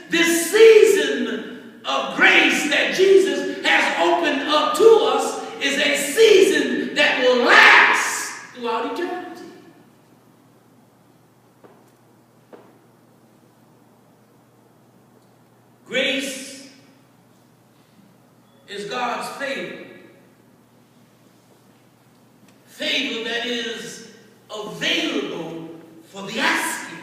this season of grace that Jesus has opened up to us is a season that will last throughout eternity. Grace is God's favor. Favor that is available for the asking.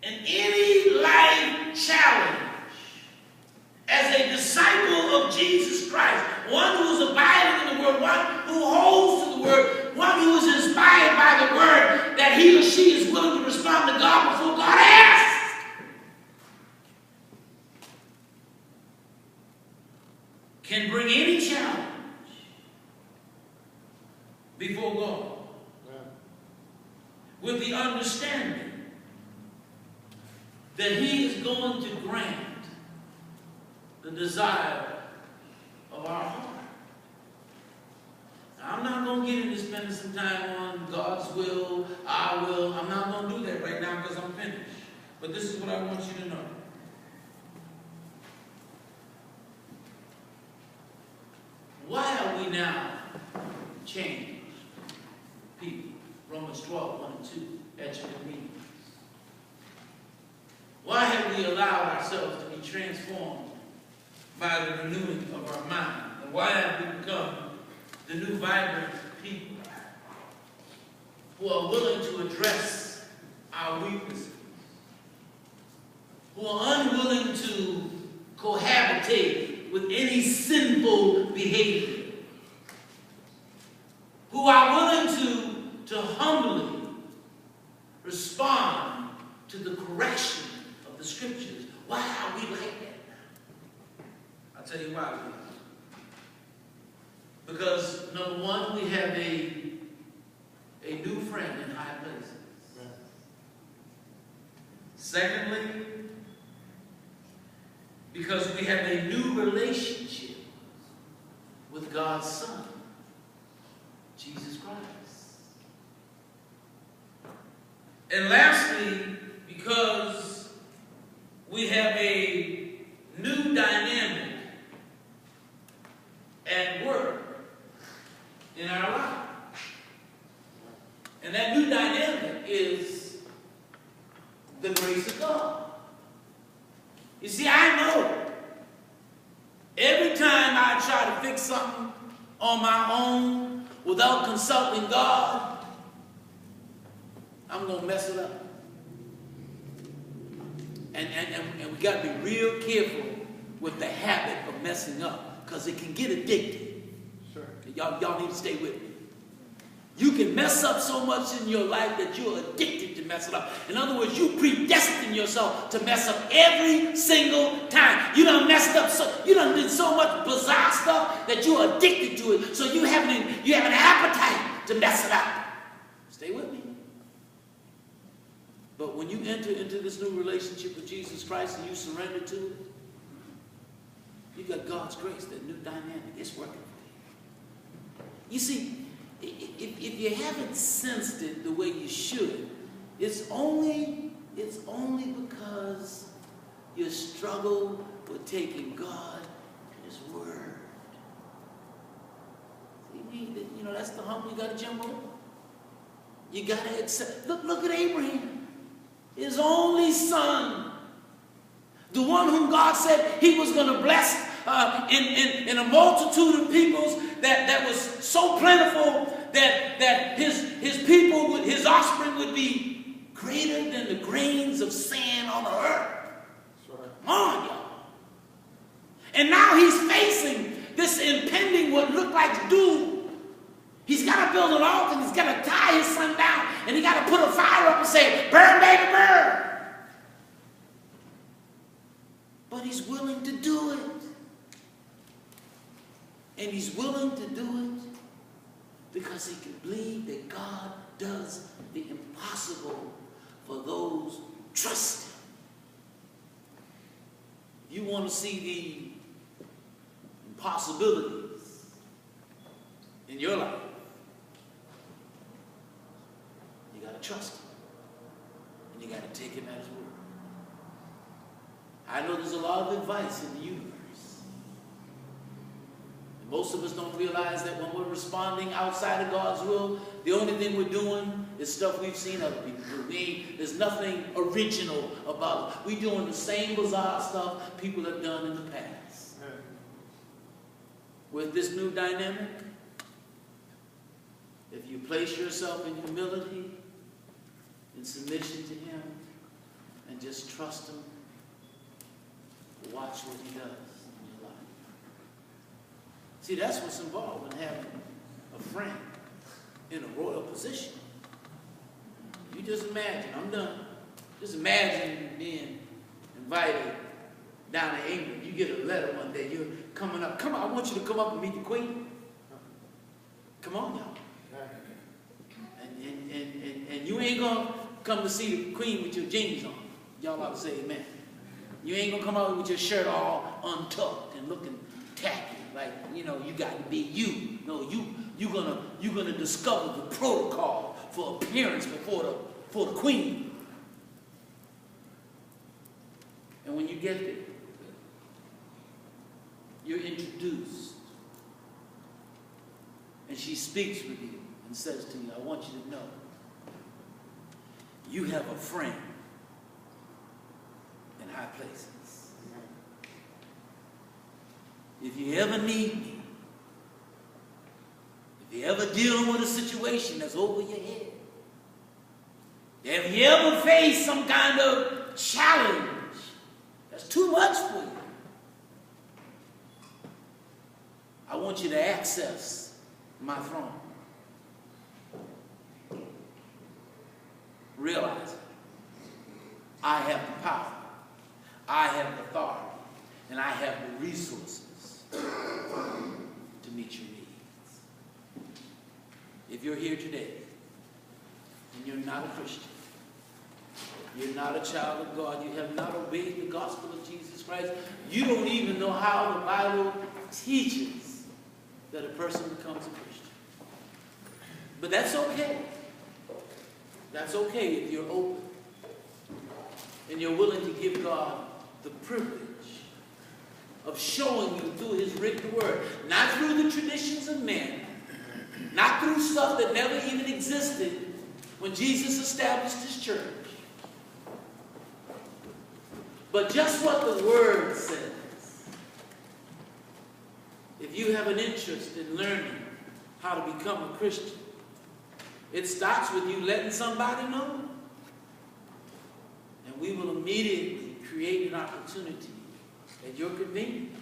And any life challenge as a disciple of Jesus Christ, one who is abiding in the Word, one who holds to the Word, one who is inspired by the Word, that he or she is willing to respond to God before God asks, can bring any challenge before God with the understanding that he is going to grant the desire of our heart. Now, I'm not going to get into spending some time on God's will, our will. I'm not going to do that right now because I'm finished. But this is what I want you to know. Why are we now changed people? Romans 12, 1 and 2, at your convenience. Why have we allowed ourselves to be transformed by the renewing of our mind? And why have we become the new vibrant people who are willing to address our weaknesses, who are unwilling to cohabitate with any sinful behavior, who are willing to humbly respond to the correction of the scriptures? Why are we like that? I'll tell you why we are. Because, number one, we have a new friend in high places. Secondly, because we have a new relationship with God's Son, Jesus Christ. And lastly, because we have a new dynamic at work in our life. And that new dynamic is the grace of God. You see, I know every time I try to fix something on my own without consulting God, I'm going to mess it up. And we got to be real careful with the habit of messing up, because it can get addicted. Sure. Y'all need to stay with me. You can mess up so much in your life that you're addicted to messing up. In other words, you predestine yourself to mess up every single time. You done messed up, you done did so much bizarre stuff that you're addicted to it. So you have an appetite to mess it up. Stay with me. But when you enter into this new relationship with Jesus Christ and you surrender to it, you got God's grace, that new dynamic. It's working for you. You see, if you haven't sensed it the way you should, it's only because you struggle with taking God at His word. You know, that's the hump you got to jump over. You got to accept. Look at Abraham, his only son, the one whom God said He was going to bless in a multitude of peoples that was so plentiful that his people, his offspring would be greater than the grains of sand on the earth. Right. Come on, y'all. And now he's facing this impending what looked like doom. He's got to build an altar, and he's got to tie his son down, and he got to put a fire up and say, "Burn, baby, burn." But he's willing to do it. And he's willing to do it because he can believe that God does the impossible for those who trust Him. You want to see the impossibilities in your life, you got to trust Him. And you got to take Him at His word. I know there's a lot of advice in the universe. And most of us don't realize that when we're responding outside of God's will, the only thing we're doing is stuff we've seen other people do. There's nothing original about it. We're doing the same bizarre stuff people have done in the past. With this new dynamic, if you place yourself in humility, in submission to Him, and just trust Him, watch what He does in your life. See, that's what's involved in having a friend in a royal position. You just imagine, I'm done. Just imagine being invited down to England. You get a letter one day, you're coming up. Come on, I want you to come up and meet the Queen. Come on, y'all. And you ain't going to come to see the Queen with your jeans on. Y'all ought to say amen. You ain't going to come out with your shirt all untucked and looking tacky, like, you know, you got to be you. No, you're gonna discover the protocol for appearance before the Queen. And when you get there, you're introduced. And she speaks with you and says to you, I want you to know, you have a friend in high places. If you ever need me, if you're ever dealing with a situation that's over your head, if you ever face some kind of challenge that's too much for you, I want you to access my throne. Realize I have the power, I have the authority, and I have the resources to meet your needs. If you're here today and you're not a Christian, you're not a child of God, you have not obeyed the gospel of Jesus Christ, you don't even know how the Bible teaches that a person becomes a Christian. But that's okay. That's okay if you're open and you're willing to give God the privilege of showing you through His written word, not through the traditions of men, not through stuff that never even existed when Jesus established His church, but just what the Word says. If you have an interest in learning how to become a Christian, it starts with you letting somebody know. And we will immediately create an opportunity at your convenience.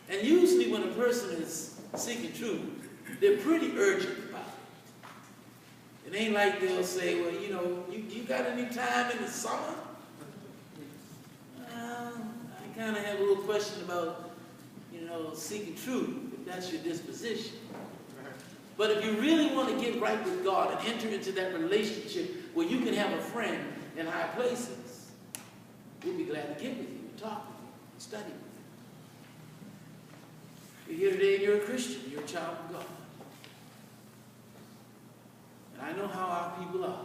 And usually when a person is seeking truth, they're pretty urgent about it. It ain't like they'll say, well, you know, you got any time in the summer? I kind of have a little question about, you know, seeking truth, if that's your disposition. But if you really want to get right with God and enter into that relationship where you can have a friend in high places, we'll be glad to get with you and talk with you and study with you. You're here today and you're a Christian. You're a child of God. And I know how our people are.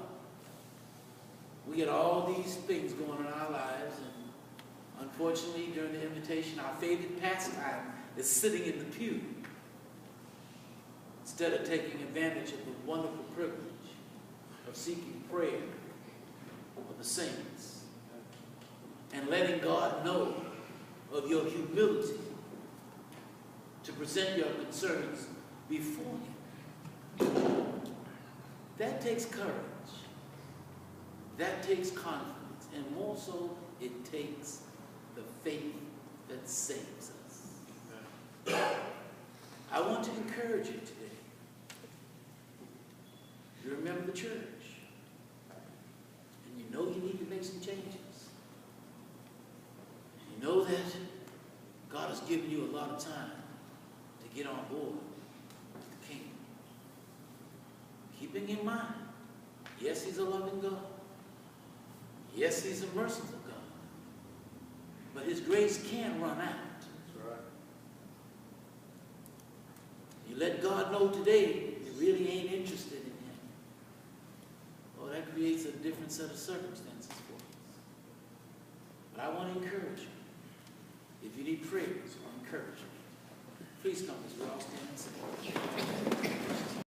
We get all these things going in our lives, and unfortunately, during the invitation, our favorite pastime is sitting in the pew instead of taking advantage of the wonderful privilege of seeking prayer of the saints and letting God know of your humility to present your concerns before Him. That takes courage. That takes confidence. And more so, it takes the faith that saves us. I want to encourage you today. You remember the church. And you know you need to make some changes. You know that God has given you a lot of time to get on board with the kingdom. Keeping in mind, yes, He's a loving God. Yes, He's a merciful God. But His grace can run out. That's right. You let God know today you really ain't interested in Him. Oh, that creates a different set of circumstances for us. But I want to encourage you. If you need prayers or encouragement, please come as we all stand and sing.